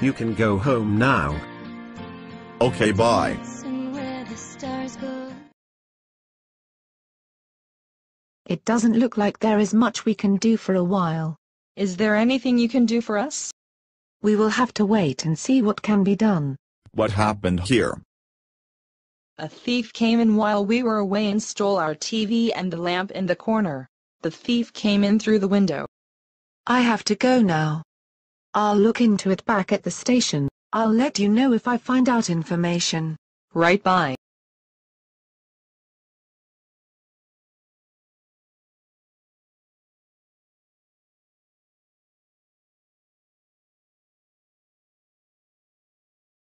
You can go home now. Okay, bye. It doesn't look like there is much we can do for a while. Is there anything you can do for us? We will have to wait and see what can be done. What happened here? A thief came in while we were away and stole our TV and the lamp in the corner. The thief came in through the window. I have to go now. I'll look into it back at the station. I'll let you know if I find out information. Right, bye.